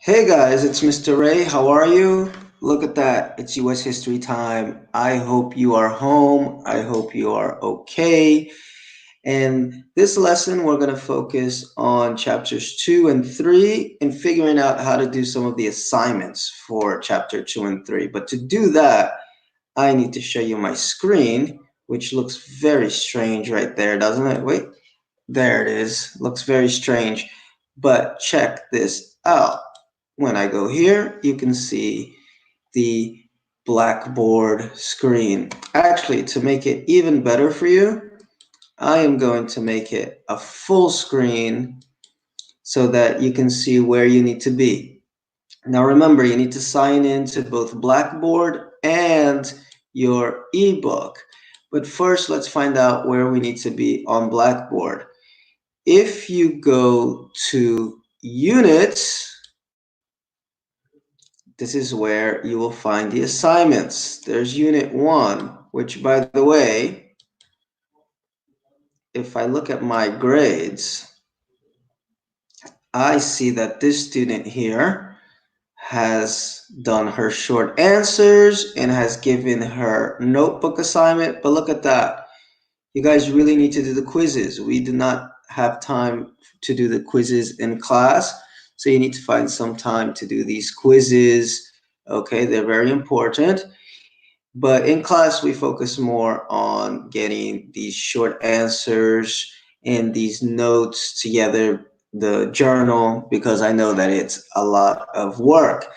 Hey guys, it's Mr. Ray. How are you? Look at that. It's US history time. I hope you are home. I hope you are okay. And this lesson, we're going to focus on chapters 2 and 3 and figuring out how to do some of the assignments for chapter 2 and 3. But to do that, I need to show you my screen, which looks very strange right there, doesn't it? Wait, there it is. Looks very strange. But check this out. When I go here, you can see the Blackboard screen. Actually, to make it even better for you, I am going to make it a full screen so that you can see where you need to be. Now remember, you need to sign in to both Blackboard and your ebook. But first, let's find out where we need to be on Blackboard. If you go to Units, this is where you will find the assignments. There's Unit 1, which, by the way, if I look at my grades, I see that this student here has done her short answers and has given her notebook assignment. But look at that. You guys really need to do the quizzes. We do not have time to do the quizzes in class. So you need to find some time to do these quizzes. Okay, they're very important. But in class, we focus more on getting these short answers and these notes together, the journal, because I know that it's a lot of work.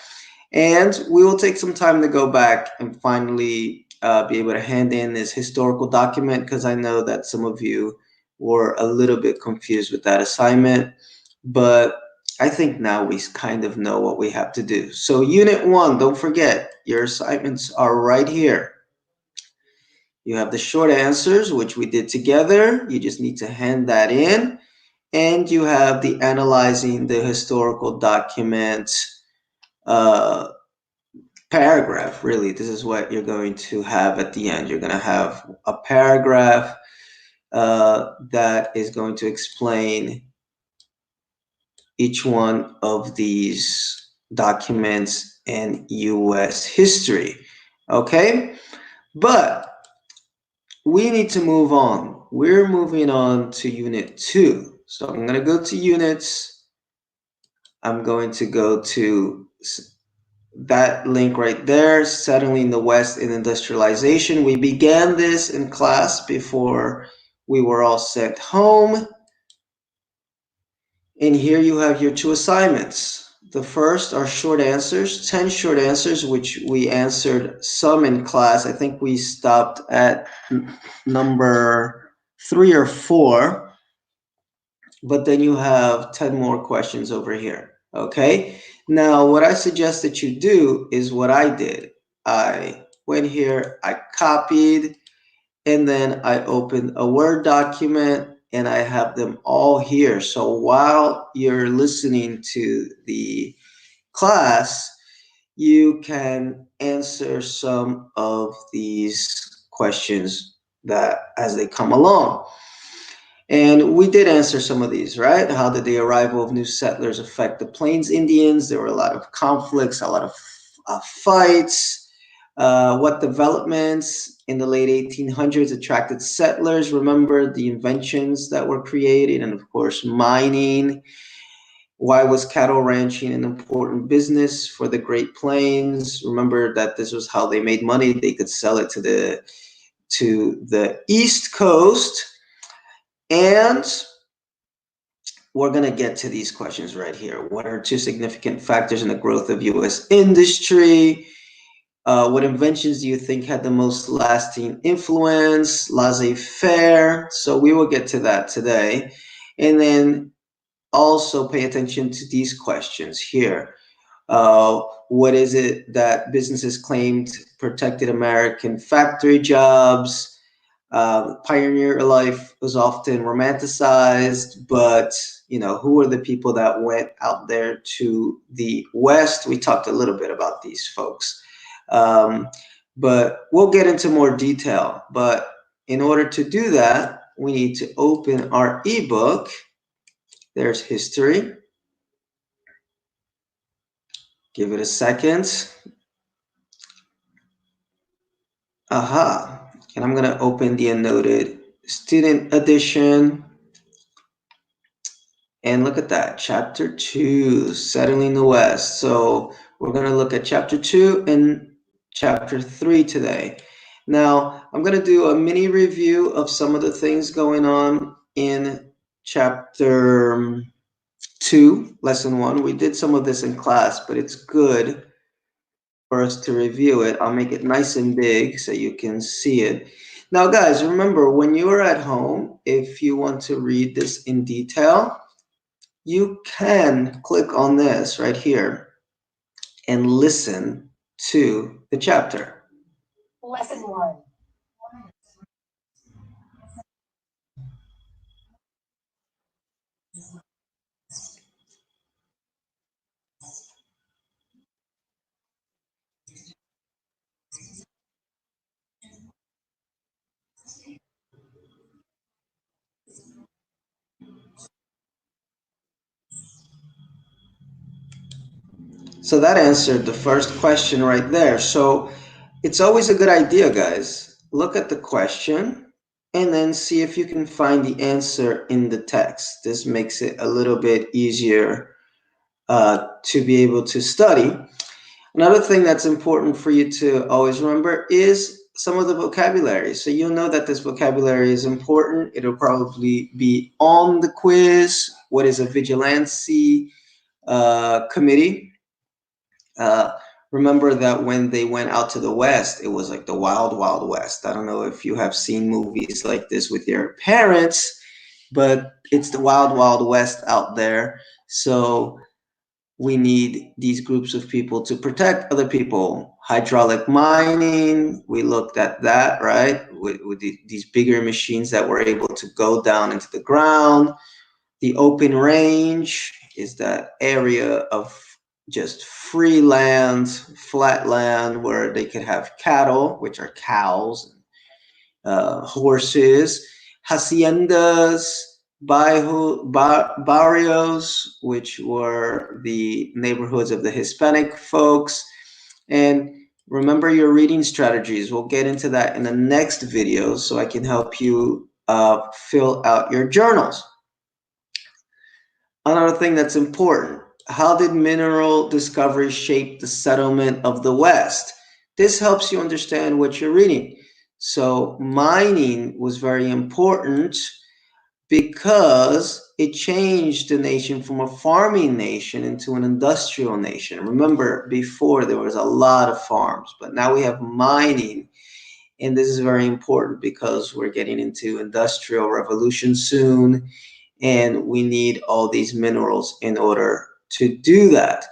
And we will take some time to go back and finally be able to hand in this historical document because I know that some of you were a little bit confused with that assignment. But I think now we kind of know what we have to do. So Unit 1, don't forget, your assignments are right here. You have the short answers, which we did together. You just need to hand that in. And you have the analyzing the historical document uh, paragraph, really. This is what you're going to have at the end. You're going to have a paragraph that is going to explain each one of these documents in US history. Okay? But we need to move on. We're moving on to Unit 2. So I'm going to go to Units. I'm going to go to that link right there, Settling the West in Industrialization. We began this in class before we were all sent home. And here you have your two assignments. The first are short answers, 10 short answers, which we answered some in class. I think we stopped at number 3 or 4, but then you have 10 more questions over here. Okay, now what I suggest that you do is what I did. I went here, I copied, and then I opened a Word document and I have them all here. So while you're listening to the class, you can answer some of these questions that as they come along. And we did answer some of these, right? How did the arrival of new settlers affect the Plains Indians? There were a lot of conflicts, a lot of fights. What developments in the late 1800s attracted settlers? Remember the inventions that were created, and of course, mining. Why was cattle ranching an important business for the Great Plains? Remember that this was how they made money. They could sell it to the East Coast. And we're going to get to these questions right here. What are two significant factors in the growth of U.S. industry? What inventions do you think had the most lasting influence? Laissez-faire. So we will get to that today. And then also pay attention to these questions here. What is it that businesses claimed protected American factory jobs? Pioneer life was often romanticized, but who are the people that went out there to the West? We talked a little bit about these folks, but we'll get into more detail. But in order to do that, we need to open our ebook. There's history. Give it a second. Aha. And I'm going to open the annotated student edition. And look at that, chapter 2, Settling the West. So we're going to look at chapter 2 and chapter 3 today. Now, I'm going to do a mini review of some of the things going on in chapter 2, lesson 1. We did some of this in class, but it's good for us to review it. I'll make it nice and big so you can see it. Now, guys, remember, when you're at home, if you want to read this in detail, you can click on this right here and listen to the chapter. Lesson 1. So that answered the first question right there. So it's always a good idea, guys. Look at the question and then see if you can find the answer in the text. This makes it a little bit easier to be able to study. Another thing that's important for you to always remember is some of the vocabulary. So you'll know that this vocabulary is important. It'll probably be on the quiz. What is a vigilante committee? Remember that when they went out to the West, it was like the wild, wild West. I don't know if you have seen movies like this with your parents, but it's the wild, wild West out there. So we need these groups of people to protect other people. Hydraulic mining, we looked at that, right? With these bigger machines that were able to go down into the ground. The open range is that area of just free land, flat land, where they could have cattle, which are cows, horses, haciendas, barrios, which were the neighborhoods of the Hispanic folks. And remember your reading strategies. We'll get into that in the next video so I can help you fill out your journals. Another thing that's important, how did mineral discovery shape the settlement of the West? This helps you understand what you're reading. So mining was very important because it changed the nation from a farming nation into an industrial nation. Remember, before there was a lot of farms, but now we have mining. And this is very important because we're getting into industrial revolution soon, and we need all these minerals in order to do that.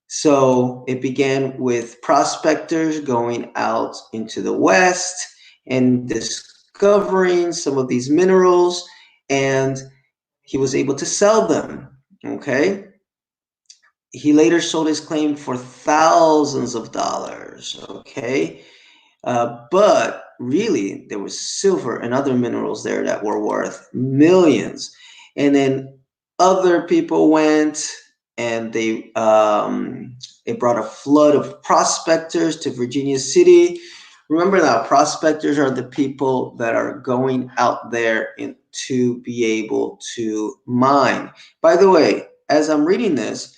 So it began with prospectors going out into the West and discovering some of these minerals, and he was able to sell them. Okay. He later sold his claim for thousands of dollars. Okay. But really, there was silver and other minerals there that were worth millions. And then other people went and it brought a flood of prospectors to Virginia City. Remember that prospectors are the people that are going out there to be able to mine. By the way, as I'm reading this,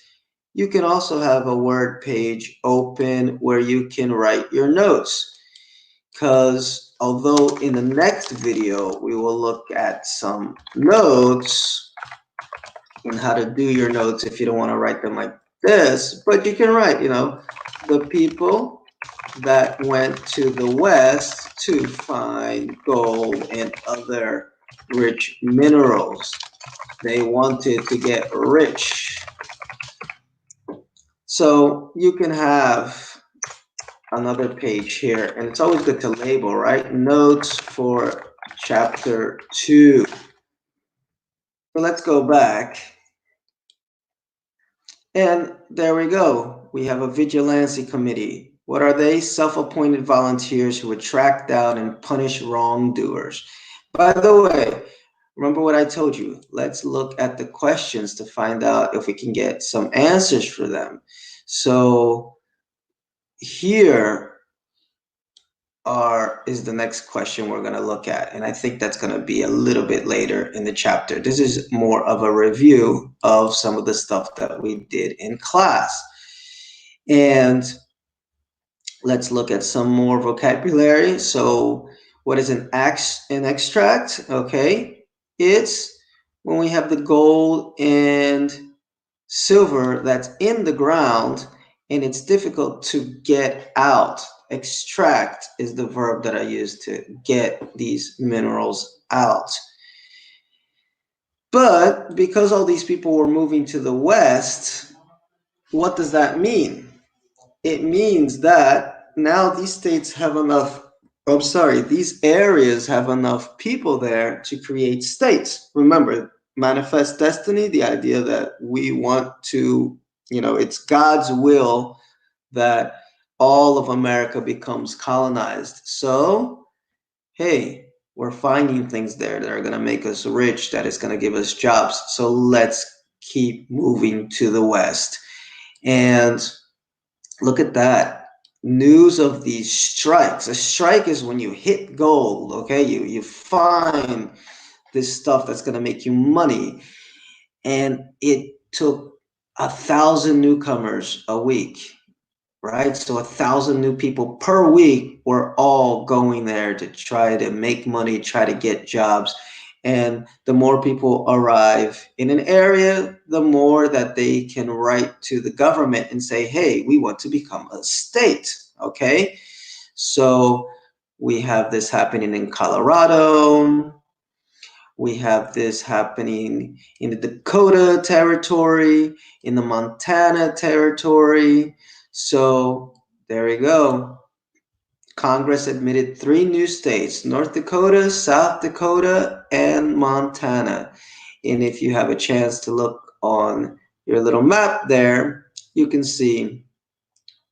you can also have a Word page open where you can write your notes. Because although in the next video we will look at some notes and how to do your notes if you don't want to write them like this, but you can write, the people that went to the West to find gold and other rich minerals. They wanted to get rich. So you can have another page here, and it's always good to label, right? Notes for chapter 2. So let's go back. And there we go. We have a vigilante committee. What are they? Self-appointed volunteers who would track down and punish wrongdoers. By the way, remember what I told you. Let's look at the questions to find out if we can get some answers for them. So here is the next question we're going to look at, and I think that's going to be a little bit later in the chapter. This is more of a review of some of the stuff that we did in class. And let's look at some more vocabulary. So what is an extract? Okay, it's when we have the gold and silver that's in the ground and it's difficult to get out. Extract is the verb that I use to get these minerals out. But because all these people were moving to the west, what does that mean? It means that now these states have enough, these areas have enough people there to create states. Remember, manifest destiny, the idea that we want to, it's God's will that all of America becomes colonized. So, hey, we're finding things there that are going to make us rich, that is going to give us jobs. So let's keep moving to the west. And look at that. News of these strikes. A strike is when you hit gold, okay? You find this stuff that's going to make you money. And it took 1,000 newcomers a week, right? So 1,000 new people per week were all going there to try to make money, try to get jobs. And the more people arrive in an area, the more that they can write to the government and say, hey, we want to become a state, okay? So we have this happening in Colorado. We have this happening in the Dakota Territory, in the Montana Territory. So there we go. Congress admitted 3 new states, North Dakota, South Dakota, and Montana. And if you have a chance to look on your little map there, you can see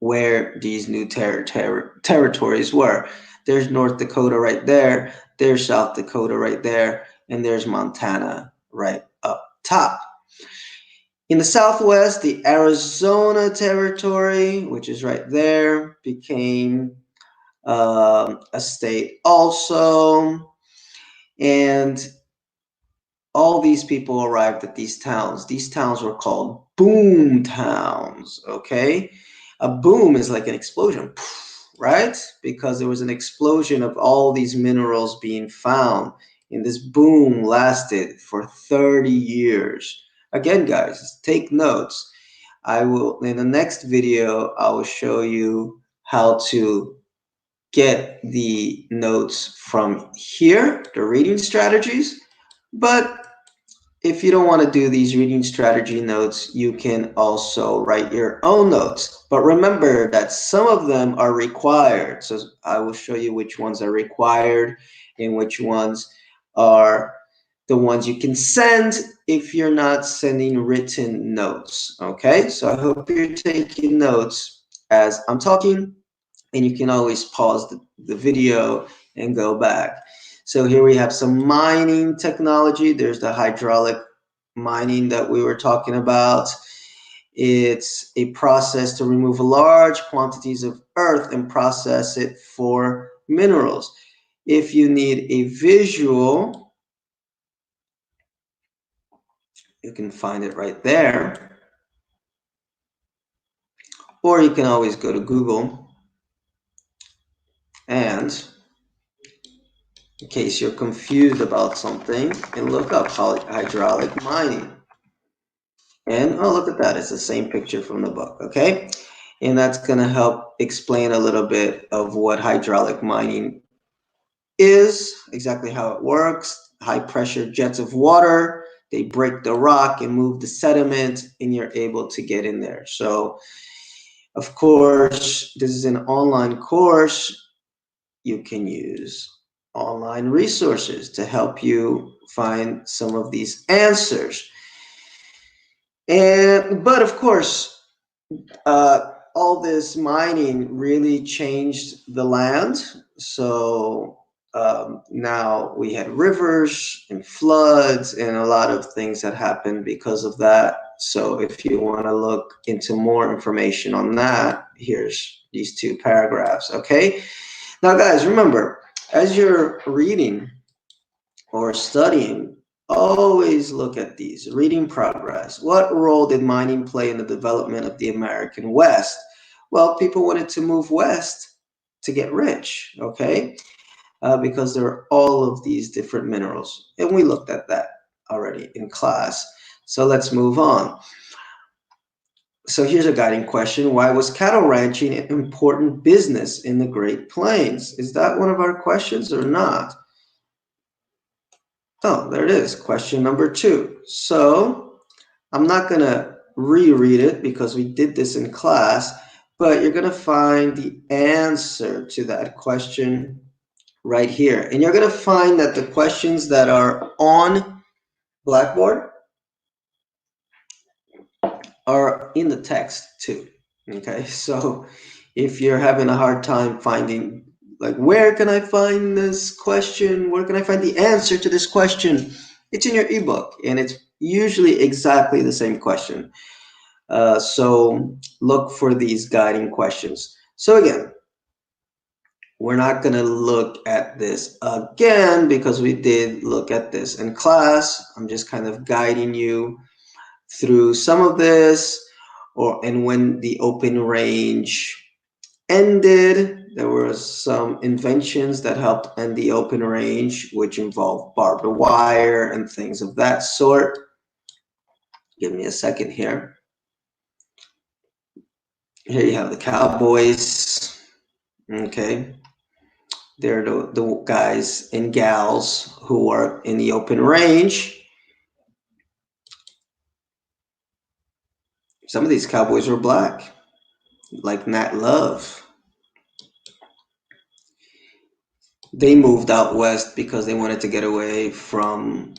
where these new territories were. There's North Dakota right there, there's South Dakota right there, and there's Montana right up top. In the Southwest, the Arizona Territory, which is right there, became a state also. And all these people arrived at these towns. These towns were called boom towns, okay? A boom is like an explosion, right? Because there was an explosion of all these minerals being found. And this boom lasted for 30 years. Again, guys, take notes. I will, in the next video, I will show you how to get the notes from here, the reading strategies. But if you don't want to do these reading strategy notes, you can also write your own notes. But remember that some of them are required. So I will show you which ones are required and which ones are the ones you can send if you're not sending written notes. Okay, so I hope you're taking notes as I'm talking, and you can always pause the video and go back. So here we have some mining technology. There's the hydraulic mining that we were talking about. It's a process to remove large quantities of earth and process it for minerals. If you need a visual, you can find it right there. Or you can always go to Google and, in case you're confused about something, and look up hydraulic mining. And oh, look at that, it's the same picture from the book, okay? And that's gonna help explain a little bit of what hydraulic mining is, exactly how it works. High pressure jets of water, they break the rock and move the sediment, and you're able to get in there. So, of course, this is an online course. You can use online resources to help you find some of these answers. But of course, all this mining really changed the land. So now we had rivers and floods and a lot of things that happened because of that. So if you want to look into more information on that, here's these two paragraphs, okay? Now, guys, remember, as you're reading or studying, always look at these. Reading progress. What role did mining play in the development of the American West? Well, people wanted to move west to get rich, okay? Because there are all of these different minerals. And we looked at that already in class. So let's move on. So here's a guiding question. Why was cattle ranching an important business in the Great Plains? Is that one of our questions or not? Oh, there it is. Question number 2. So I'm not going to reread it because we did this in class, but you're going to find the answer to that question right here. And you're going to find that the questions that are on Blackboard are in the text too. Okay, so if you're having a hard time finding, like, where can I find this question? Where can I find the answer to this question? It's in your ebook, and it's usually exactly the same question. So look for these guiding questions. So again, we're not going to look at this again because we did look at this in class. I'm just kind of guiding you through some of this, and when the open range ended, there were some inventions that helped end the open range, which involved barbed wire and things of that sort. Give me a second here. Here you have the cowboys. Okay. They're the guys and gals who work in the open range. Some of these cowboys were black, like Nat Love. They moved out west because they wanted to get away from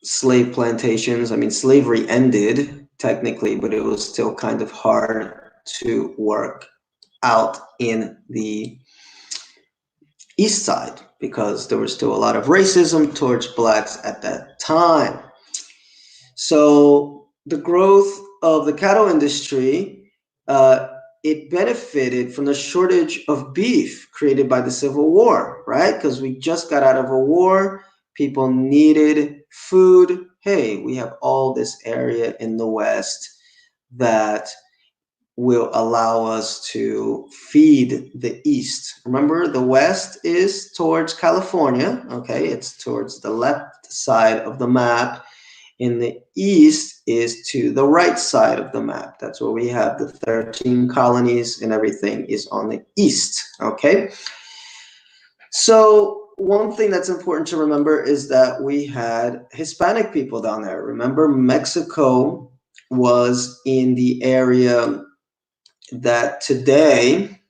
slave plantations. I mean, slavery ended technically, but it was still kind of hard to work out in the east side because there was still a lot of racism towards blacks at that time. So the growth of the cattle industry, it benefited from the shortage of beef created by the Civil War, right? Because we just got out of a war, people needed food. Hey, we have all this area in the West that will allow us to feed the East. Remember, the West is towards California, okay? It's towards the left side of the map. In the East is to the right side of the map. That's where we have the 13 colonies and everything is on the East, okay? So one thing that's important to remember is that we had Hispanic people down there. Remember, Mexico was in the area that today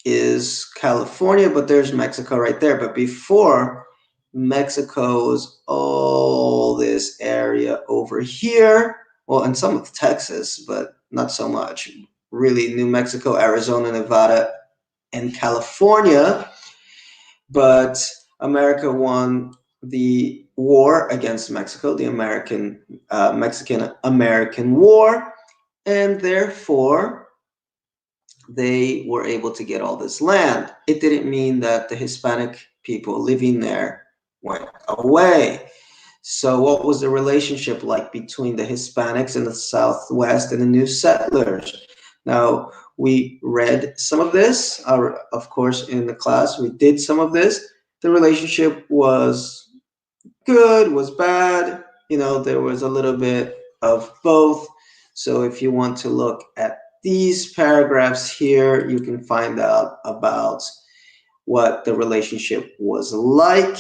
is California, but there's Mexico right there. But before, Mexico was all this area over here. Well, and some of Texas, but not so much. Really, New Mexico, Arizona, Nevada, and California. But America won the war against Mexico, the Mexican-American War, and therefore they were able to get all this land. It didn't mean that the Hispanic people living there went away. So what was the relationship like between the Hispanics in the Southwest and the new settlers? Now, we read some of this, of course, in the class. We did some of this. The relationship was good, was bad. You know, there was a little bit of both. So if you want to look at these paragraphs here, you can find out about what the relationship was like.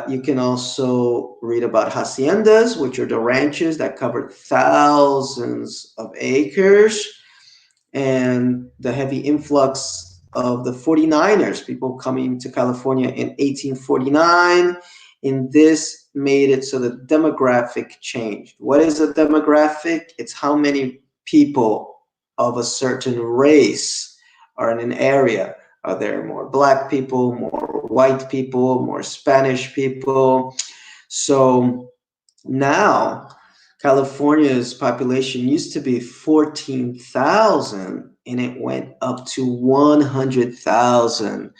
You can also read about haciendas, which are the ranches that covered thousands of acres, and the heavy influx of the 49ers, people coming to California in 1849. And this made it so the demographic changed. What is a demographic? It's how many people of a certain race are in an area. Are there more black people, more white people, more Spanish people? So now California's population used to be 14,000 and it went up to 100,000.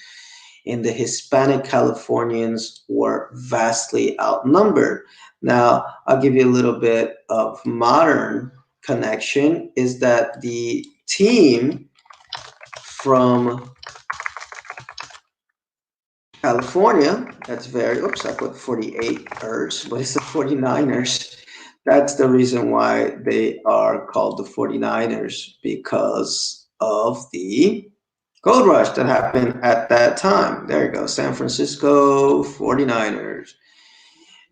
And the Hispanic Californians were vastly outnumbered. Now, I'll give you a little bit of modern connection is that the team from California, that's very, oops, I put 48ers, but it's the 49ers. That's the reason why they are called the 49ers, because of the gold rush that happened at that time. There you go, San Francisco 49ers.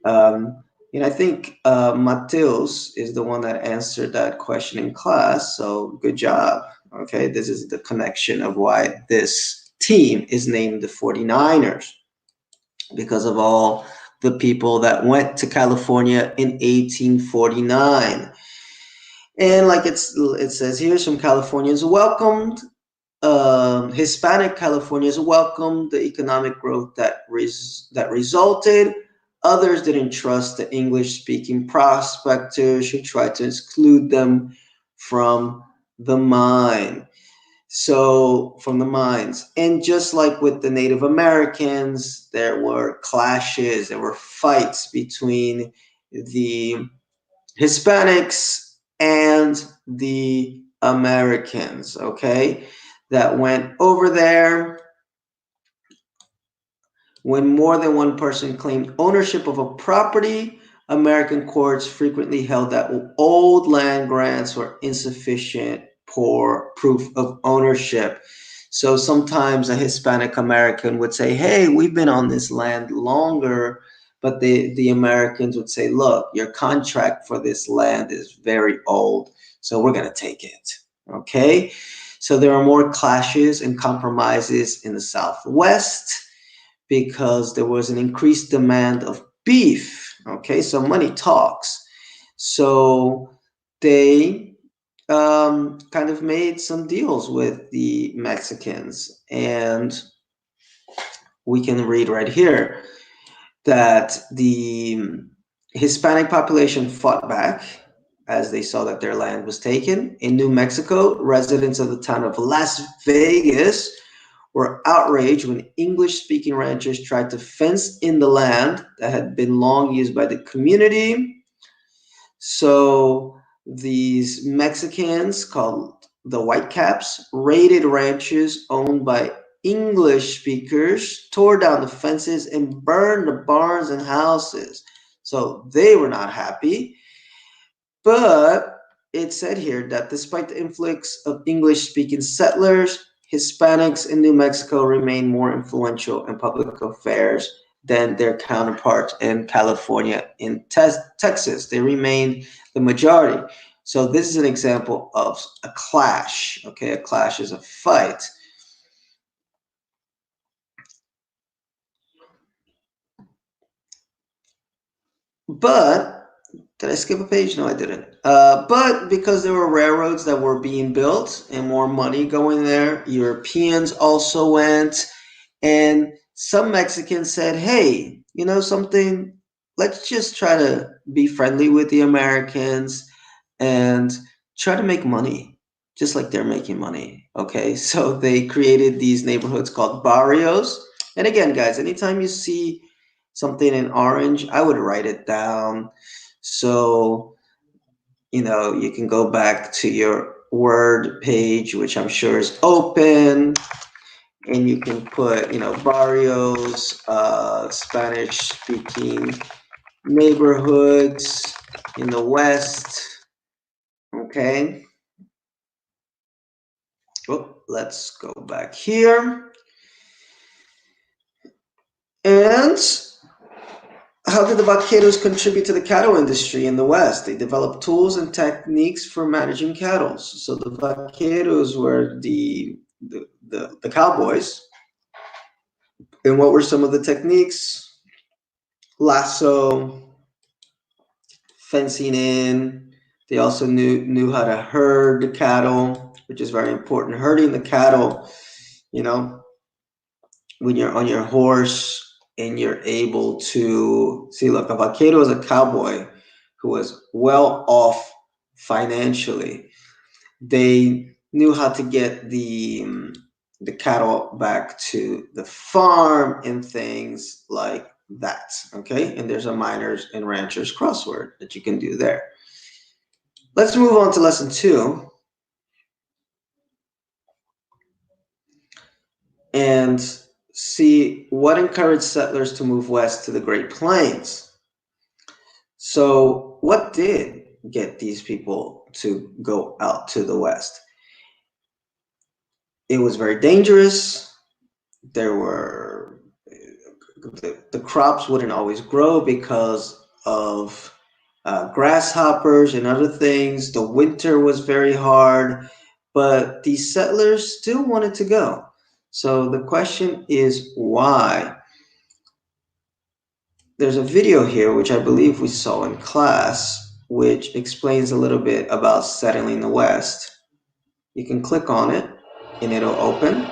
And I think Mateus is the one that answered that question in class, so good job. Okay, this is the connection of why this team is named the 49ers, because of all the people that went to California in 1849. And like it says here, some Californians welcomed, Hispanic Californians welcomed the economic growth that resulted. Others didn't trust the English-speaking prospectors who tried to exclude them from the mine. So from the mines. And just like with the Native Americans, there were clashes, there were fights between the Hispanics and the Americans, okay, that went over there. When more than one person claimed ownership of a property, American courts frequently held that old land grants were insufficient for proof of ownership. So sometimes a Hispanic American would say, hey, we've been on this land longer, but the Americans would say, look, your contract for this land is very old, so we're going to take it. Okay? So there are more clashes and compromises in the Southwest because there was an increased demand of beef. Okay, so money talks. So they kind of made some deals with the Mexicans. And we can read right here that the Hispanic population fought back as they saw that their land was taken. In New Mexico, residents of the town of Las Vegas were outraged when English-speaking ranchers tried to fence in the land that had been long used by the community. So these Mexicans, called the Whitecaps, raided ranches owned by English speakers, tore down the fences, and burned the barns and houses. So they were not happy. But it said here that despite the influx of English-speaking settlers, Hispanics in New Mexico remain more influential in public affairs than their counterparts in California and Texas. They remain the majority. So this is an example of a clash. Okay, a clash is a fight. But did I skip a page? No, I didn't. But because there were railroads that were being built and more money going there, Europeans also went. And some Mexicans said, hey, you know something? Let's just try to be friendly with the Americans and try to make money, just like they're making money. Okay, so they created these neighborhoods called barrios. And again, guys, anytime you see something in orange, I would write it down. So, you know, you can go back to your Word page, which I'm sure is open, and you can put, you know, barrios, Spanish speaking neighborhoods in the West. Okay. Oh, let's go back here. And how did the vaqueros contribute to the cattle industry in the West? They developed tools and techniques for managing cattle. So the vaqueros were the cowboys. And what were some of the techniques? Lasso, fencing in. They also knew how to herd the cattle, which is very important. Herding the cattle, you know, when you're on your horse and you're able to see, look, a vaquero is a cowboy who was well off financially. They knew how to get the cattle back to the farm and things like that. Okay, and there's a miners and ranchers crossword that you can do there. Let's move on to lesson 2 and see what encouraged settlers to move west to the Great Plains. So, what did get these people to go out to the west? It was very dangerous. There were the crops wouldn't always grow because of grasshoppers and other things. The winter was very hard, but these settlers still wanted to go. So the question is why? There's a video here, which I believe we saw in class, which explains a little bit about settling the West. You can click on it and it'll open.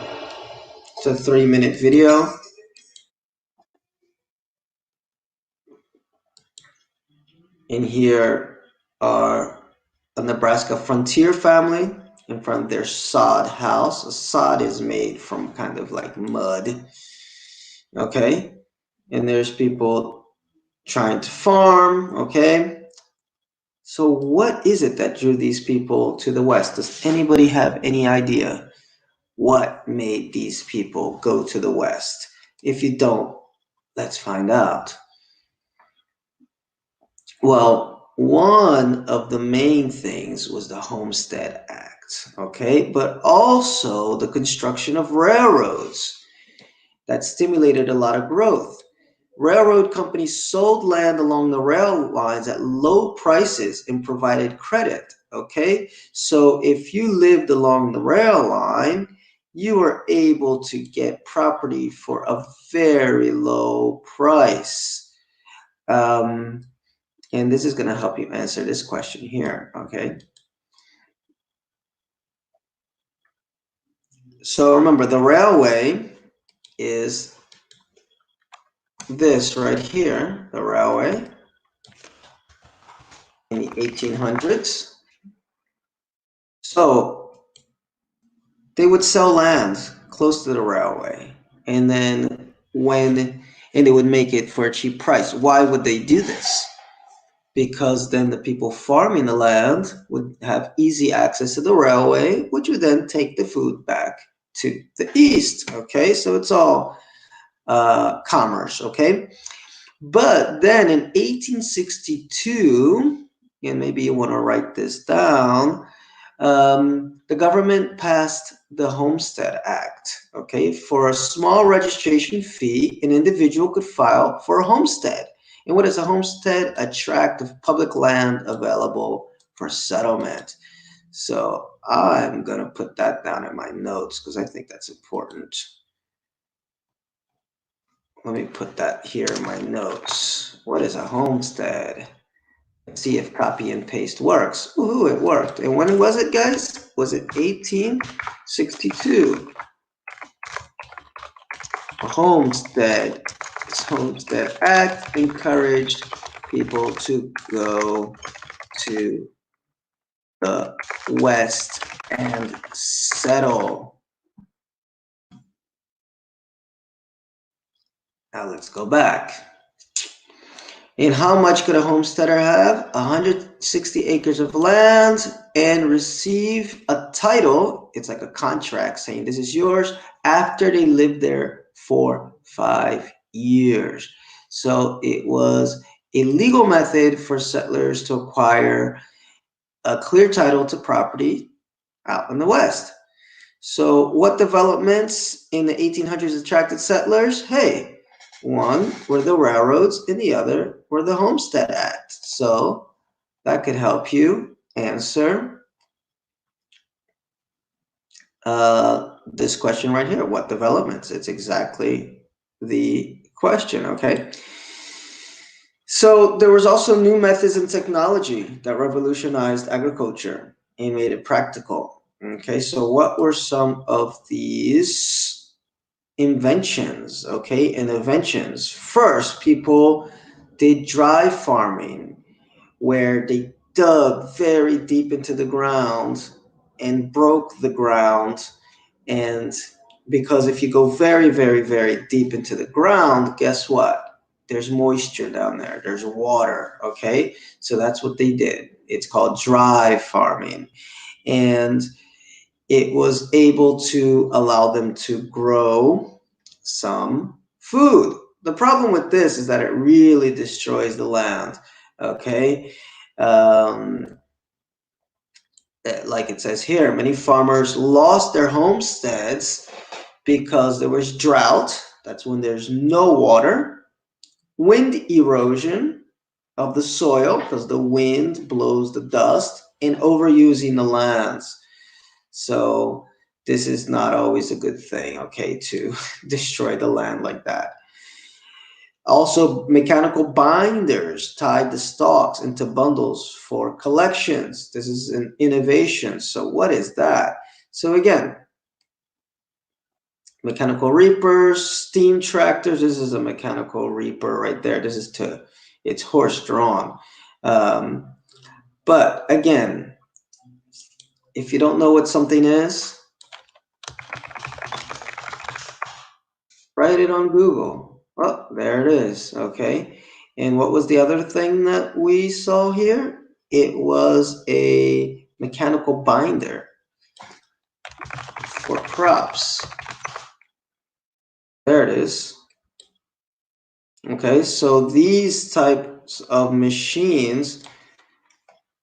It's a 3-minute video. And here are a Nebraska frontier family in front of their sod house. A sod is made from kind of like mud. Okay. And there's people trying to farm. Okay. So what is it that drew these people to the West? Does anybody have any idea what made these people go to the West? If you don't, let's find out. Well, one of the main things was the Homestead Act, okay? But also the construction of railroads that stimulated a lot of growth. Railroad companies sold land along the rail lines at low prices and provided credit, okay? So if you lived along the rail line, you were able to get property for a very low price. And this is going to help you answer this question here, okay? So remember, the railway is this right here, the railway in the 1800s. So they would sell land close to the railway, and then they would make it for a cheap price. Why would they do this? Because then the people farming the land would have easy access to the railway, which would then take the food back to the east. Okay, so it's all commerce. Okay, but then in 1862, and maybe you want to write this down, the government passed the Homestead Act. Okay, for a small registration fee, an individual could file for a homestead. And what is a homestead? A tract of public land available for settlement. So I'm going to put that down in my notes because I think that's important. Let me put that here in my notes. What is a homestead? Let's see if copy and paste works. Woohoo, it worked. And when was it, guys? Was it 1862? A homestead. This Homestead Act encouraged people to go to the West and settle. Now let's go back. And how much could a homesteader have? 160 acres of land and receive a title. It's like a contract saying this is yours after they lived there for 5 years. So it was a legal method for settlers to acquire a clear title to property out in the West. So what developments in the 1800s attracted settlers? Hey, one were the railroads and the other were the Homestead Act. So that could help you answer this question right here. What developments? It's exactly the question, okay? So there was also new methods and technology that revolutionized agriculture and made it practical. Okay, so what were some of these inventions? Okay, and inventions. First, people did dry farming. where they dug very deep into the ground and broke the ground. And because if you go very, very, very deep into the ground, guess what? There's moisture down there, there's water. Okay, so that's what they did. It's called dry farming. And it was able to allow them to grow some food. The problem with this is that it really destroys the land. Okay, um, like it says here, many farmers lost their homesteads because there was drought. That's when there's no water, wind erosion of the soil because the wind blows the dust, and overusing the lands. So this is not always a good thing, okay, to destroy the land like that. Also, mechanical binders tied the stalks into bundles for collections. This is an innovation. So what is that? So again, mechanical reapers, steam tractors. This is a mechanical reaper right there. This is it's horse drawn. But again, if you don't know what something is, write it on Google. Oh, there it is. Okay. And what was the other thing that we saw here? It was a mechanical binder for crops. There it is. Okay, so these types of machines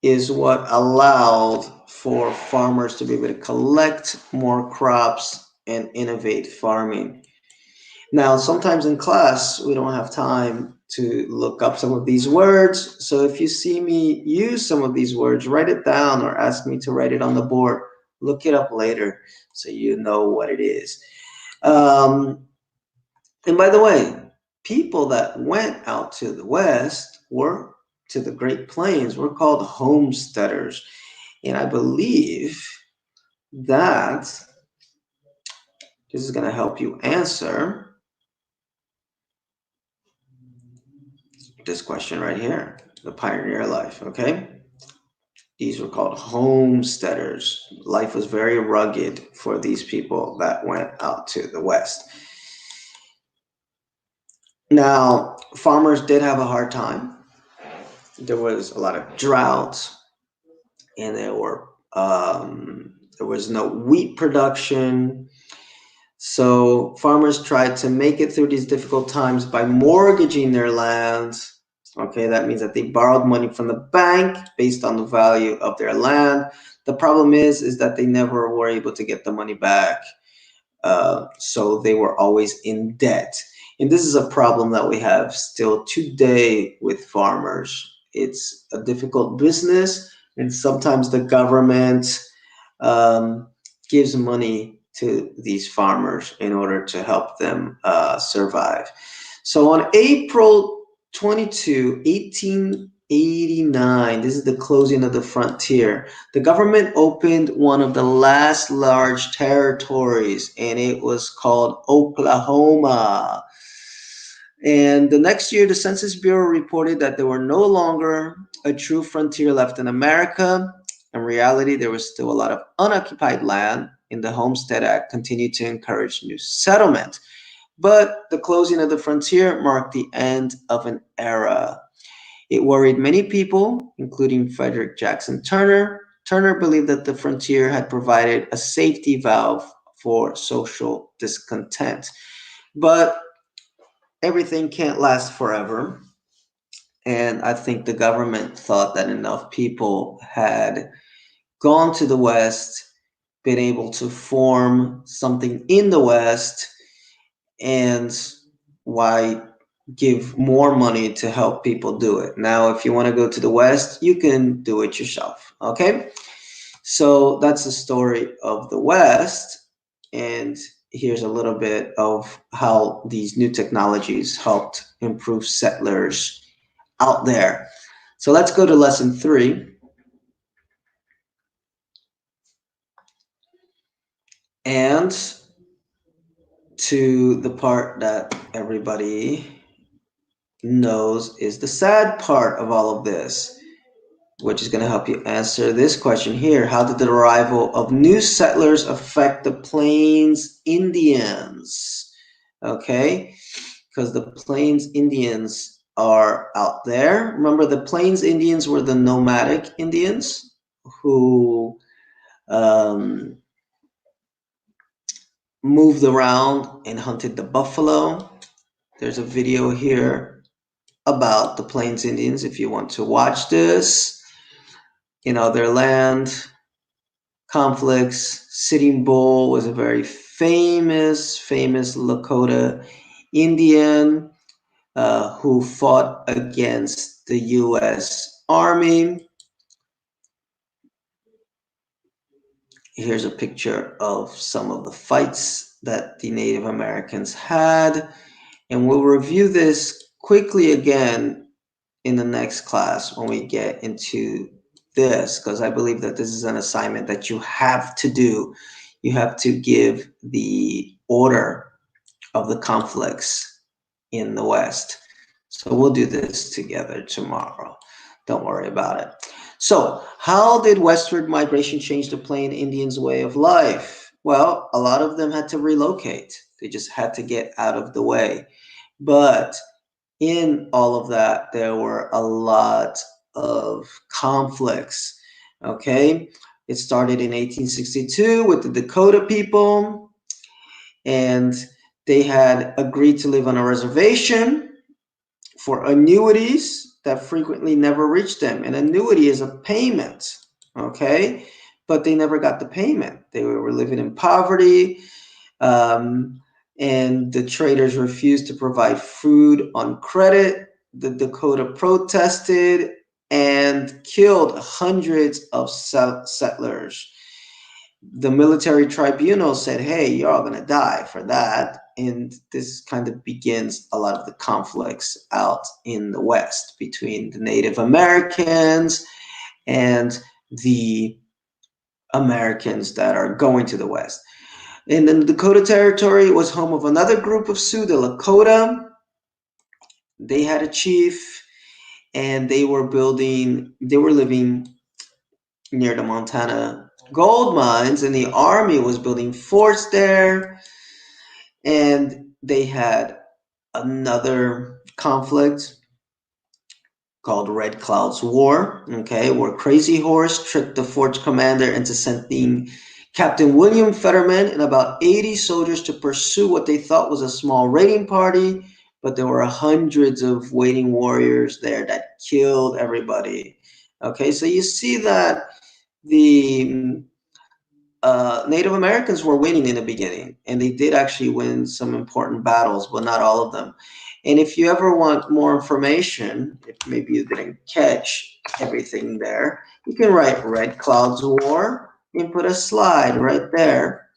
is what allowed for farmers to be able to collect more crops and innovate farming. Now, sometimes in class, we don't have time to look up some of these words. So if you see me use some of these words, write it down or ask me to write it on the board. Look it up later so you know what it is. And by the way, people that went out to the West were to the Great Plains were called homesteaders. And I believe that this is going to help you answer this question right here, the pioneer life, okay? These were called homesteaders. Life was very rugged for these people that went out to the West. Now, farmers did have a hard time. There was a lot of drought, and there was no wheat production. So farmers tried to make it through these difficult times by mortgaging their lands. Okay, that means that they borrowed money from the bank based on the value of their land. The problem is that they never were able to get the money back. So they were always in debt. And this is a problem that we have still today with farmers. It's a difficult business, and sometimes the government gives money to these farmers in order to help them survive. So on April 22, 1889, this is the closing of the frontier. The government opened one of the last large territories, and it was called Oklahoma. And the next year, the Census Bureau reported that there were no longer a true frontier left in America. In reality, there was still a lot of unoccupied land, and the Homestead Act continued to encourage new settlement. But the closing of the frontier marked the end of an era. It worried many people, including Frederick Jackson Turner. Turner believed that the frontier had provided a safety valve for social discontent. But everything can't last forever. And I think the government thought that enough people had gone to the West, been able to form something in the West, and why give more money to help people do it? Now, if you want to go to the West, you can do it yourself. Okay? So that's the story of the West. And here's a little bit of how these new technologies helped improve settlers out there. So let's go to lesson 3. And to the part that everybody knows is the sad part of all of this. which is going to help you answer this question here. How did the arrival of new settlers affect the Plains Indians? Okay, because the Plains Indians are out there. Remember, the Plains Indians were the nomadic Indians who moved around and hunted the buffalo. There's a video here about the Plains Indians if you want to watch this. Their land, conflicts. Sitting Bull was a very famous Lakota Indian who fought against the U.S. Army. Here's a picture of some of the fights that the Native Americans had. And we'll review this quickly again in the next class when we get into this, because I believe that this is an assignment that you have to do. You have to give the order of the conflicts in the West. So we'll do this together tomorrow. Don't worry about it. So how did westward migration change the Plain Indians' way of life? Well, a lot of them had to relocate. They just had to get out of the way. But in all of that, there were a lot of conflicts. Okay, it started in 1862 with the Dakota people, and they had agreed to live on a reservation for annuities that frequently never reached them. An annuity is a payment, okay? But they never got the payment. They were living in poverty, and the traders refused to provide food on credit. The Dakota protested and killed hundreds of settlers. The military tribunal said, hey, you're all going to die for that. And this kind of begins a lot of the conflicts out in the West between the Native Americans and the Americans that are going to the West. And then the Dakota Territory was home of another group of Sioux, the Lakota. They had a chief, and they were living near the Montana gold mines, and the army was building forts there. And they had another conflict called Red Cloud's War, okay, where Crazy Horse tricked the fort's commander into sending Captain William Fetterman and about 80 soldiers to pursue what they thought was a small raiding party, but there were hundreds of waiting warriors there that killed everybody. Okay, so you see that the Native Americans were winning in the beginning, and they did actually win some important battles, but not all of them. And if you ever want more information, if maybe you didn't catch everything there, you can write Red Cloud's War and put a slide right there,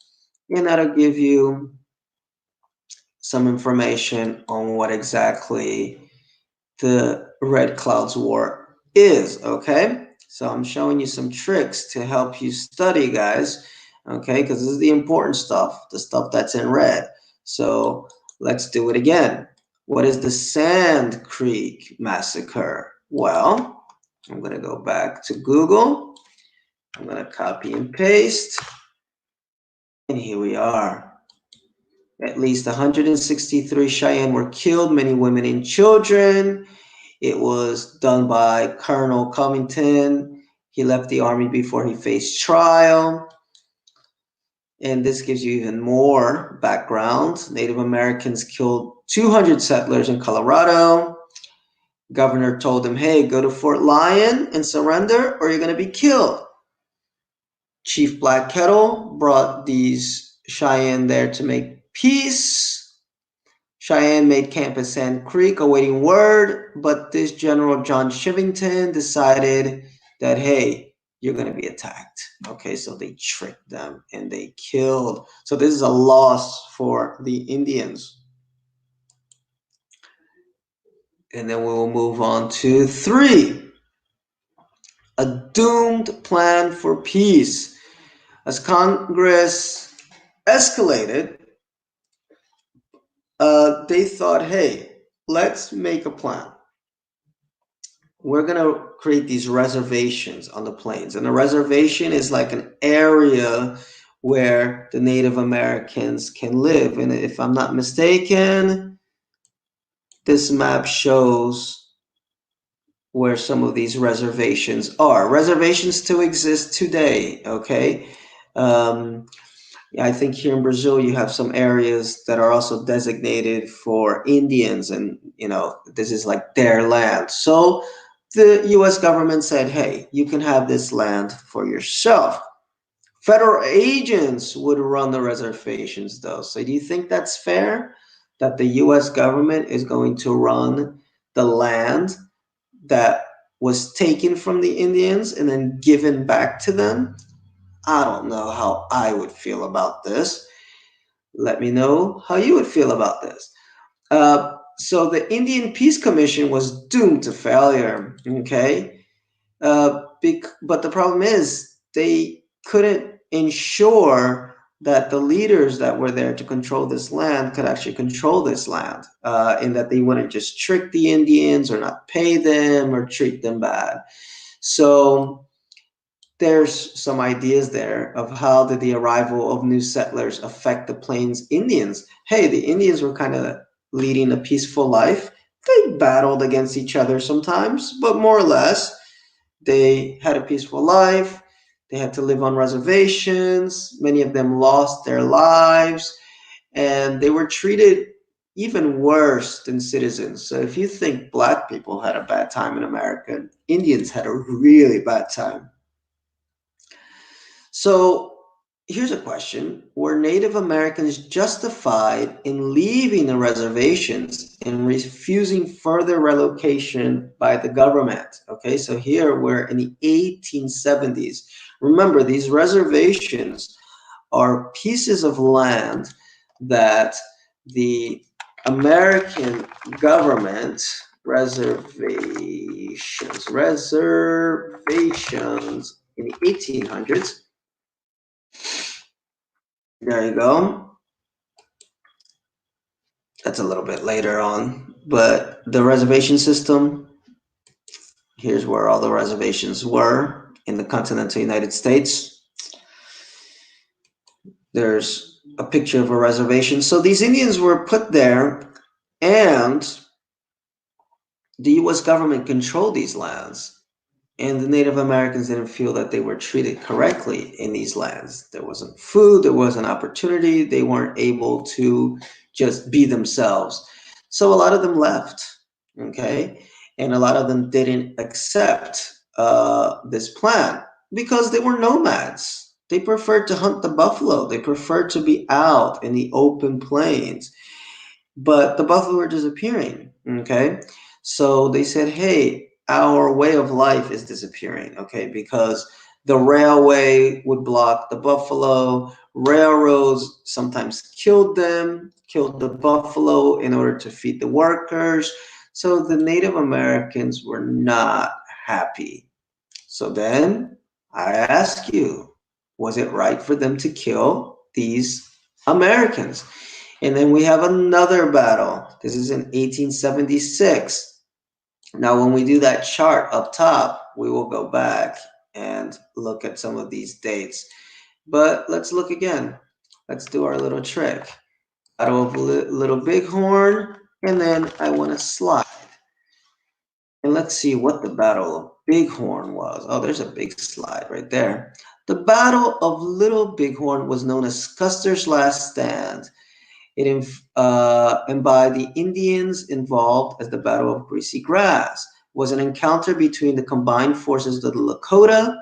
and that'll give you some information on what exactly the Red Cloud's War is, okay? So I'm showing you some tricks to help you study, guys, okay? Because this is the important stuff, the stuff that's in red. So let's do it again. What is the Sand Creek Massacre? Well, I'm going to go back to Google. I'm going to copy and paste. And here we are. At least 163 Cheyenne were killed, many women and children. It was done by Colonel Covington. He left the army before he faced trial. And this gives you even more background. Native Americans killed 200 settlers in Colorado. Governor told them, hey, go to Fort Lyon and surrender or you're going to be killed. Chief Black Kettle brought these Cheyenne there to make peace. Cheyenne made camp at Sand Creek awaiting word, but this General John Chivington decided that, hey, you're going to be attacked. Okay, so they tricked them and they killed. So this is a loss for the Indians. And then we will move on to 3. A doomed plan for peace. As Congress escalated, they thought, hey, let's make a plan. We're going to create these reservations on the plains. And a reservation is like an area where the Native Americans can live. And if I'm not mistaken, this map shows where some of these reservations are. Reservations still exist today, okay? I think here in Brazil you have some areas that are also designated for Indians, and this is like their land. So the US government said, hey, you can have this land for yourself. Federal agents would run the reservations though. So do you think that's fair that the US government is going to run the land that was taken from the Indians and then given back to them? I don't know how I would feel about this. Let me know how you would feel about this. So the Indian Peace Commission was doomed to failure, okay? But the problem is they couldn't ensure that the leaders that were there to control this land could actually control this land, in that they wouldn't just trick the Indians or not pay them or treat them bad. So there's some ideas there of how did the arrival of new settlers affect the Plains Indians. Hey, the Indians were kind of leading a peaceful life. They battled against each other sometimes, but more or less, they had a peaceful life. They had to live on reservations. Many of them lost their lives, and they were treated even worse than citizens. So if you think Black people had a bad time in America, Indians had a really bad time. So here's a question. Were Native Americans justified in leaving the reservations and refusing further relocation by the government? Okay, so here we're in the 1870s. Remember, these reservations are pieces of land that the American government, reservations in the 1800s. There you go. That's a little bit later on. But the reservation system, here's where all the reservations were in the continental United States. There's a picture of a reservation. So these Indians were put there, and the US government controlled these lands. And the Native Americans didn't feel that they were treated correctly in these lands. There wasn't food, there wasn't opportunity, they weren't able to just be themselves. So a lot of them left, okay? And a lot of them didn't accept this plan because they were nomads. They preferred to hunt the buffalo, they preferred to be out in the open plains. But the buffalo were disappearing, okay? So they said, hey, our way of life is disappearing, okay, because the railway would block the buffalo, railroads sometimes killed the buffalo in order to feed the workers. So the Native Americans were not happy. So then I ask you, was it right for them to kill these Americans? And then we have another battle. This is in 1876. Now, when we do that chart up top, we will go back and look at some of these dates. But let's look again. Let's do our little trick. Battle of Little Bighorn, and then I want to slide. And let's see what the Battle of Bighorn was. Oh, there's a big slide right there. The Battle of Little Bighorn was known as Custer's Last Stand. And by the Indians involved as the Battle of Greasy Grass, was an encounter between the combined forces of the Lakota,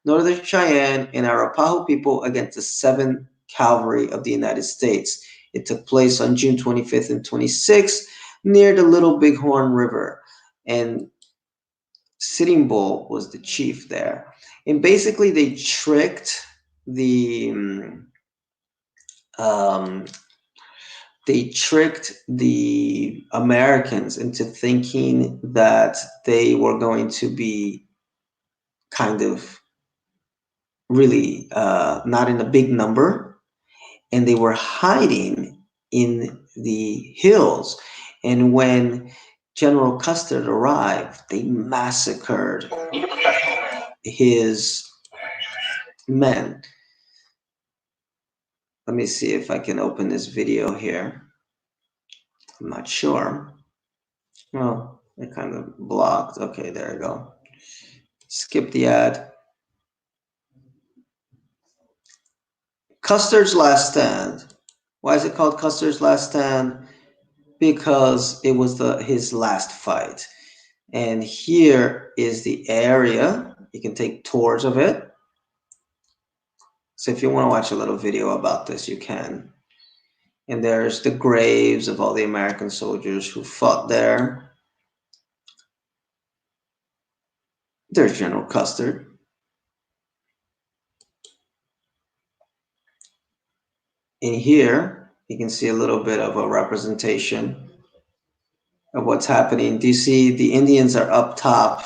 Northern Cheyenne, and Arapaho people against the 7th Cavalry of the United States. It took place on June 25th and 26th near the Little Bighorn River, and Sitting Bull was the chief there. And basically they tricked the Americans into thinking that they were going to be kind of really not in a big number, and they were hiding in the hills. And when General Custer arrived, they massacred his men. Let me see if I can open this video here. I'm not sure. Well, it kind of blocked. Okay, there you go. Skip the ad. Custer's Last Stand. Why is it called Custer's Last Stand? Because it was his last fight. And here is the area. You can take tours of it. So if you want to watch a little video about this, you can. And there's the graves of all the American soldiers who fought there. There's General Custer. In here, you can see a little bit of a representation of what's happening. Do you see the Indians are up top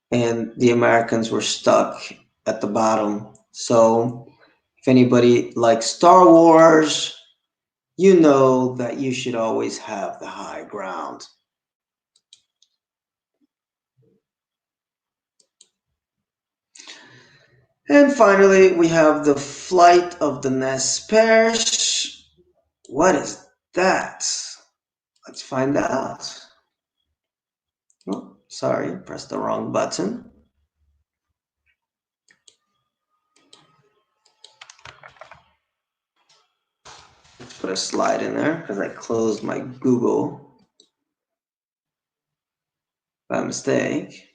and the Americans were stuck at the bottom? So if anybody likes Star Wars, you know that you should always have the high ground. And finally, we have the flight of the Nez Perce. What is that? Let's find out. Oh, sorry, pressed the wrong button. Let's put a slide in there because I closed my Google by mistake.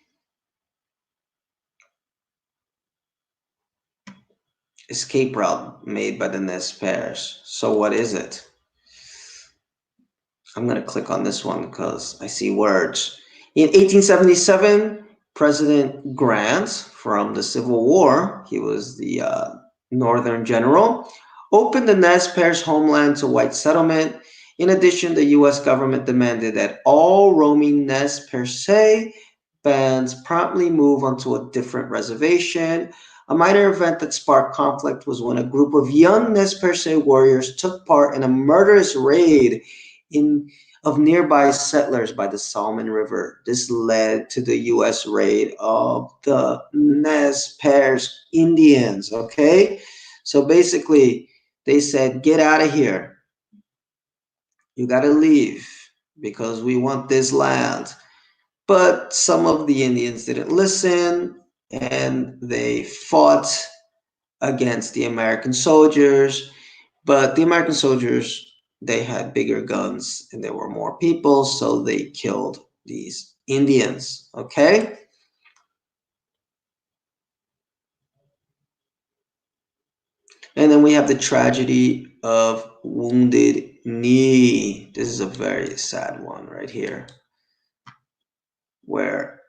Escape route made by the Nez Perce. So what is it? I'm going to click on this one because I see words. In 1877, President Grant from the Civil War, he was the Northern general, opened the Nez Perce homeland to white settlement. In addition, the U.S. government demanded that all roaming Nez Perce bands promptly move onto a different reservation. A minor event that sparked conflict was when a group of young Nez Perce warriors took part in a murderous raid of nearby settlers by the Salmon River. This led to the U.S. raid of the Nez Perce Indians, okay? So basically, they said, get out of here. You got to leave because we want this land. But some of the Indians didn't listen, and they fought against the American soldiers. But the American soldiers, they had bigger guns and there were more people, so they killed these Indians, okay? And then we have the tragedy of Wounded Knee. This is a very sad one right here, where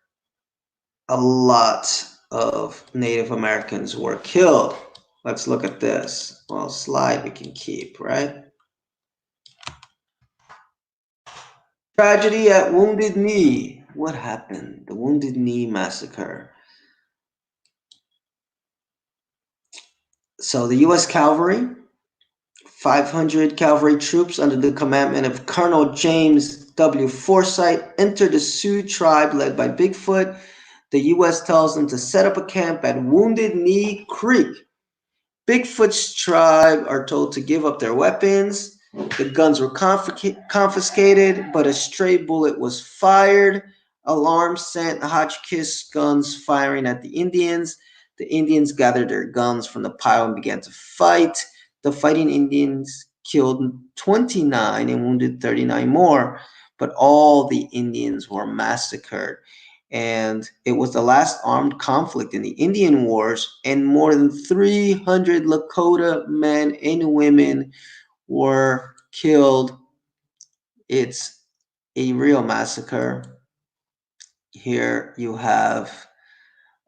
a lot of Native Americans were killed. Let's look at this. Well, slide we can keep, right? Tragedy at Wounded Knee. What happened? The Wounded Knee Massacre. So the U.S. Cavalry, 500 cavalry troops under the commandment of Colonel James W. Forsyth entered the Sioux tribe led by Bigfoot. The U.S. tells them to set up a camp at Wounded Knee Creek. Bigfoot's tribe are told to give up their weapons. The guns were confiscated, but a stray bullet was fired. Alarm sent Hotchkiss guns firing at the Indians. The Indians gathered their guns from the pile and began to fight. The fighting Indians killed 29 and wounded 39 more, but all the Indians were massacred. And it was the last armed conflict in the Indian Wars, and more than 300 Lakota men and women were killed. It's a real massacre. Here you have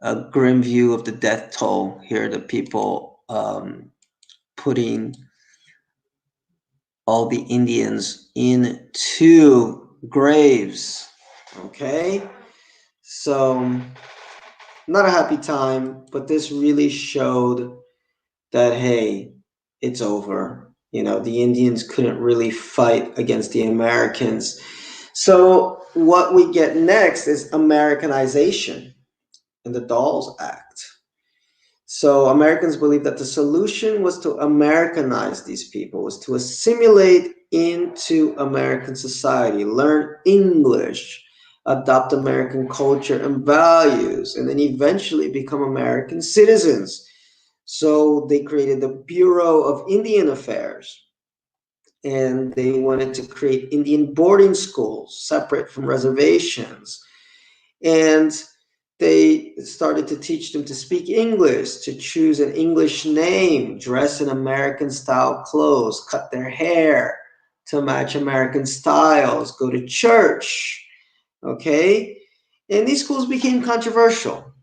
a grim view of the death toll. Here are the people putting all the Indians into graves. Okay? So, not a happy time, but this really showed that, hey, it's over. You know, the Indians couldn't really fight against the Americans. So what we get next is Americanization in the Dawes Act. So Americans believed that the solution was to Americanize these people, was to assimilate into American society, learn English, adopt American culture and values, and then eventually become American citizens. So they created the Bureau of Indian Affairs, and they wanted to create Indian boarding schools separate from reservations. And they started to teach them to speak English, to choose an English name, dress in American style clothes, cut their hair to match American styles, go to church. Okay? And these schools became controversial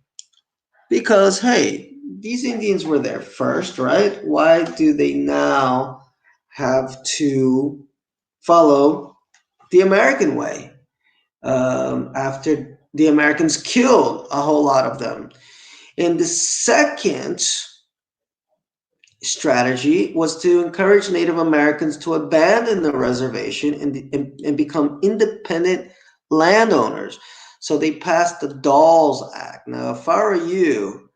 because, hey, these Indians were there first, right? Why do they now have to follow the American way after the Americans killed a whole lot of them? And the second strategy was to encourage Native Americans to abandon the reservation and become independent landowners. So they passed the Dawes Act. Now, if I were you,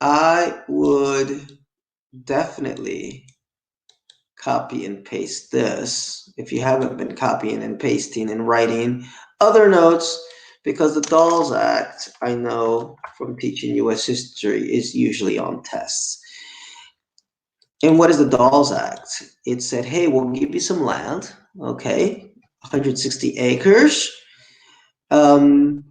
I would definitely copy and paste this if you haven't been copying and pasting and writing other notes, because the Dawes Act, I know from teaching US history, is usually on tests. And what is the Dawes Act? It said, hey, we'll give you some land, okay, 160 acres, and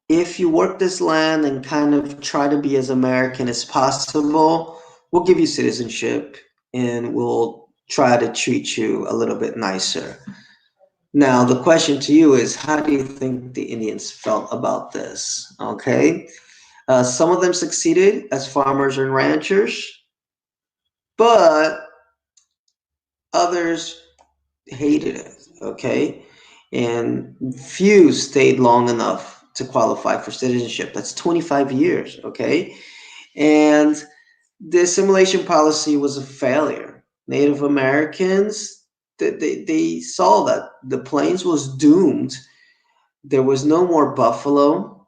if you work this land and kind of try to be as American as possible, we'll give you citizenship and we'll try to treat you a little bit nicer. Now, the question to you is, how do you think the Indians felt about this? Okay. Some of them succeeded as farmers and ranchers, but others hated it. Okay. And few stayed long enough to qualify for citizenship. That's 25 years. Okay. And the assimilation policy was a failure. Native Americans, they saw that the plains was doomed. There was no more buffalo.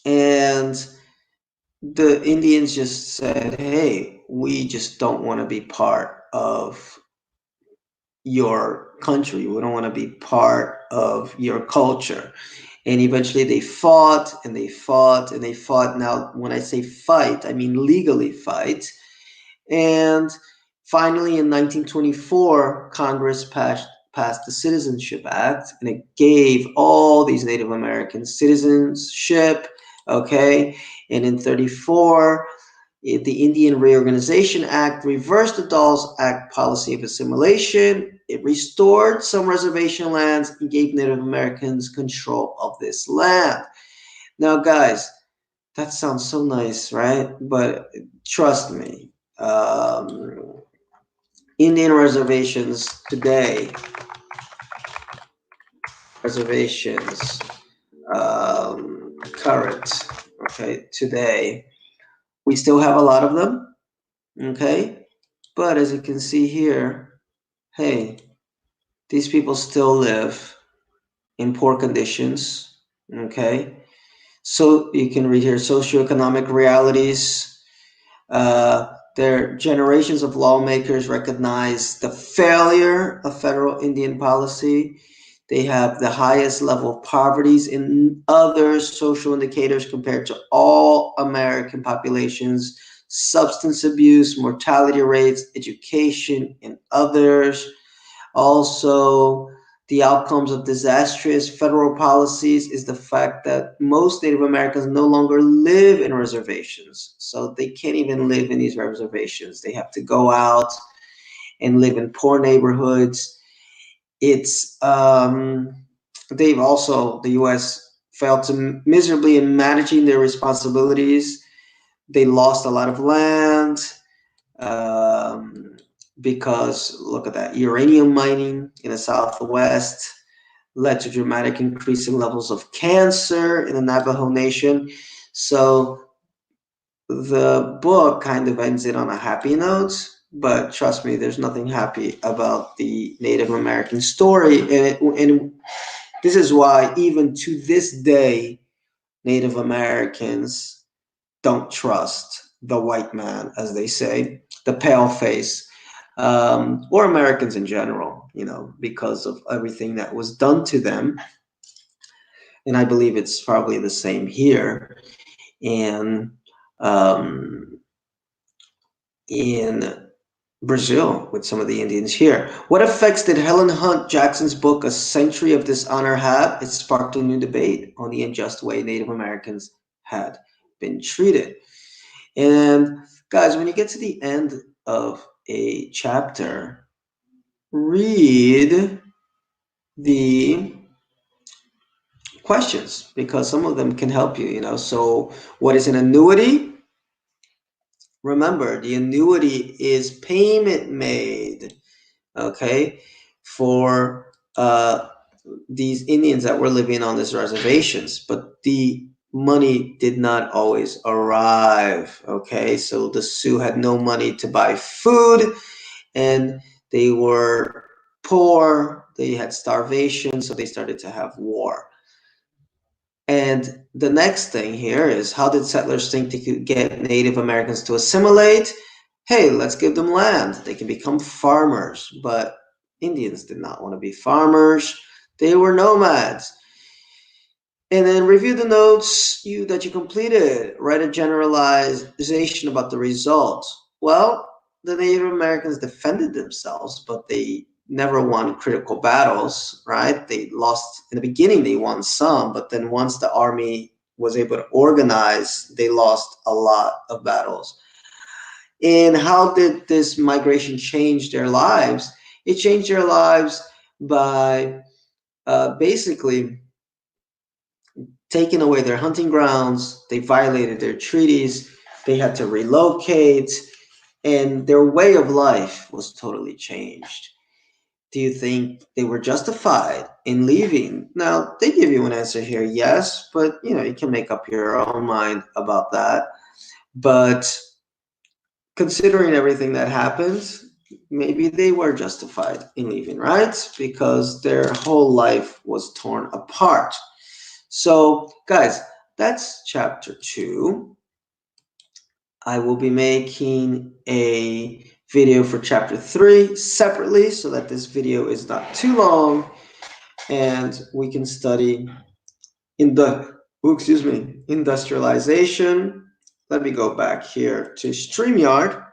And the Indians just said, hey, we just don't want to be part of your country. We don't want to be part of your culture. And eventually they fought and they fought and they fought. Now, when I say fight, I mean legally fight. And finally, in 1924, Congress passed the Citizenship Act, and it gave all these Native Americans citizenship, okay? And in 34, the Indian Reorganization Act reversed the Dawes Act policy of assimilation. It restored some reservation lands and gave Native Americans control of this land. Now, guys, that sounds so nice, right? But trust me, Indian reservations today, current, okay, today, we still have a lot of them, okay? But as you can see here, hey, these people still live in poor conditions, okay? So you can read here, socioeconomic realities. Their generations of lawmakers recognize the failure of federal Indian policy. They have the highest level of poverty in other social indicators compared to all American populations, substance abuse, mortality rates, education, and others. Also, the outcomes of disastrous federal policies is the fact that most Native Americans no longer live in reservations. So they can't even live in these reservations. They have to go out and live in poor neighborhoods. It's they've also, the U.S. failed to miserably in managing their responsibilities. They lost a lot of land. Because look at that, uranium mining in the Southwest led to dramatic increase in levels of cancer in the Navajo Nation. So the book kind of ends it on a happy note. but trust me, there's nothing happy about the Native American story. And this is why, even to this day, Native Americans don't trust the white man, as they say, the pale face, or Americans in general, because of everything that was done to them. And I believe it's probably the same here um, in Brazil with some of the Indians here. What effects did Helen Hunt Jackson's book, A Century of Dishonor, have? It sparked a new debate on the unjust way Native Americans had been treated. And guys, when you get to the end of a chapter, read the questions, because some of them can help you. So what is an annuity? Remember, the annuity is payment made, okay, for these Indians that were living on these reservations, but the money did not always arrive, okay? So the Sioux had no money to buy food, and they were poor, they had starvation, so they started to have war. And the next thing here is, how did settlers think they could get Native Americans to assimilate? Hey, let's give them land. They can become farmers. But Indians did not want to be farmers. They were nomads. And then review the notes that you completed. Write a generalization about the results. Well, the Native Americans defended themselves, but they never won critical battles, right? They lost in the beginning, they won some, but then once the army was able to organize, they lost a lot of battles. And how did this migration change their lives? It changed their lives by basically taking away their hunting grounds. They violated their treaties. They had to relocate, and their way of life was totally changed. Do you think they were justified in leaving? Now, they give you an answer here, yes, but you can make up your own mind about that. But considering everything that happened, maybe they were justified in leaving, right? Because their whole life was torn apart. So, guys, that's chapter 2. I will be making a video for chapter 3 separately so that this video is not too long and we can study industrialization. Let me go back here to StreamYard.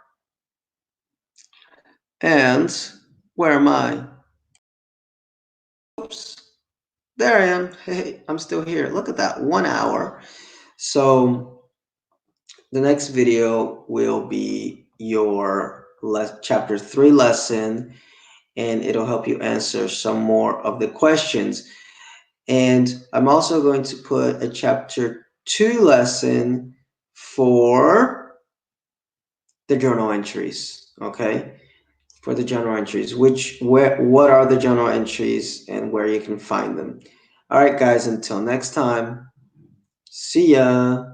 And where am I? Oops. There I am. Hey, I'm still here. Look at that, 1 hour. So the next video will be your chapter 3 lesson, and it'll help you answer some more of the questions. And I'm also going to put a chapter 2 lesson for the journal entries, okay? For the journal entries, what are the journal entries and where you can find them. All right, guys, until next time, see ya.